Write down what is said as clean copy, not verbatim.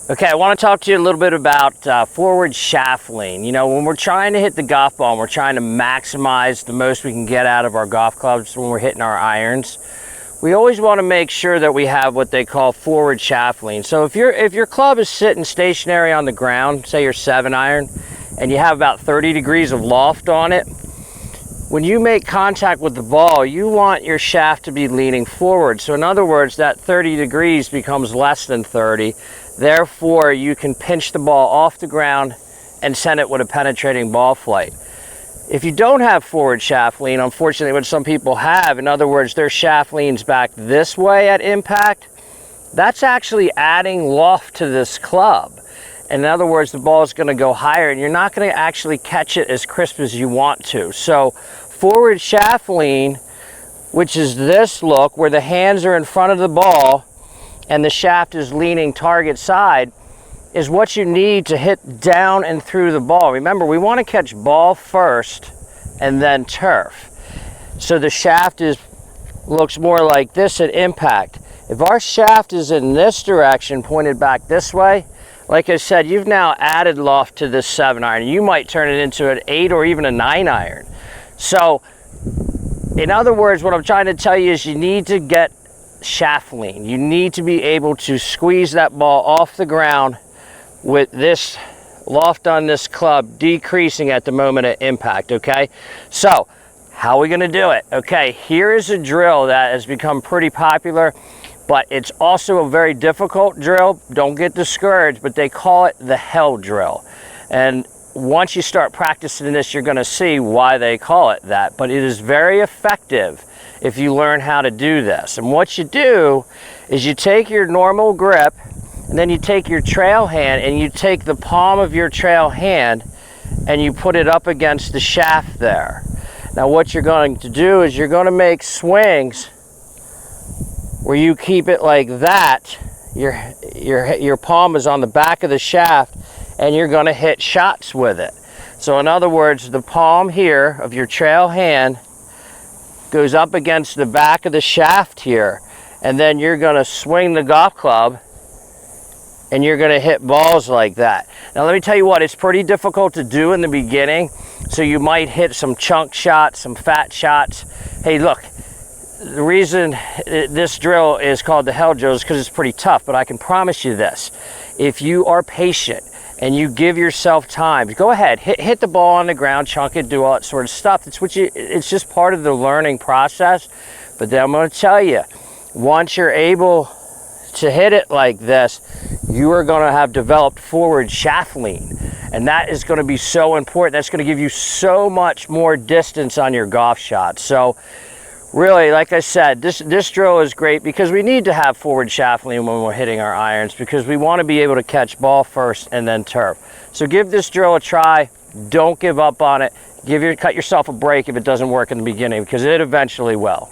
Okay, I want to talk to you a little bit about forward shaft lean. You know, when we're trying to hit the golf ball and we're trying to maximize the most we can get out of our golf clubs when we're hitting our irons, we always want to make sure that we have what they call forward shaft lean. So if your club is sitting stationary on the ground, say your 7-iron, and you have about 30 degrees of loft on it, when you make contact with the ball, you want your shaft to be leaning forward. So in other words, that 30 degrees becomes less than 30. Therefore, you can pinch the ball off the ground and send it with a penetrating ball flight. If you don't have forward shaft lean, unfortunately what some people have, in other words, their shaft leans back this way at impact, that's actually adding loft to this club. In other words, the ball is going to go higher and you're not going to actually catch it as crisp as you want to. So forward shaft lean, which is this look where the hands are in front of the ball and the shaft is leaning target side, is what you need to hit down and through the ball. Remember, we want to catch ball first and then turf. So the shaft looks more like this at impact. If our shaft is in this direction, pointed back this way, like I said, you've now added loft to this 7-iron. You might turn it into an 8 or even a 9-iron. So, in other words, what I'm trying to tell you is you need to get shaft lean. You need to be able to squeeze that ball off the ground with this loft on this club decreasing at the moment of impact, okay? So, how are we gonna do it? Okay, here is a drill that has become pretty popular, but it's also a very difficult drill. Don't get discouraged, but they call it the hell drill. And once you start practicing this, you're gonna see why they call it that. But it is very effective if you learn how to do this. And what you do is you take your normal grip, and then you take your trail hand and you take the palm of your trail hand and you put it up against the shaft there. Now what you're going to do is you're going to make swings where you keep it like that. Your palm is on the back of the shaft and you're going to hit shots with it. So in other words, the palm here of your trail hand goes up against the back of the shaft here, and then you're going to swing the golf club and you're going to hit balls like that. Now let me tell you what, it's pretty difficult to do in the beginning, so you might hit some chunk shots, some fat shots. Hey look, the reason this drill is called the hell drill is because it's pretty tough, but I can promise you this: if you are patient and you give yourself time, go ahead, hit the ball on the ground, chunk it, do all that sort of stuff. It's just part of the learning process. But then I'm going to tell you, once you're able to hit it like this, you are going to have developed forward shaft lean, and that is going to be so important. That's going to give you so much more distance on your golf shot. So really, like I said, this drill is great because we need to have forward shaft lean when we're hitting our irons, because we want to be able to catch ball first and then turf. So give this drill a try. Don't give up on it. Cut yourself a break if it doesn't work in the beginning, because it eventually will.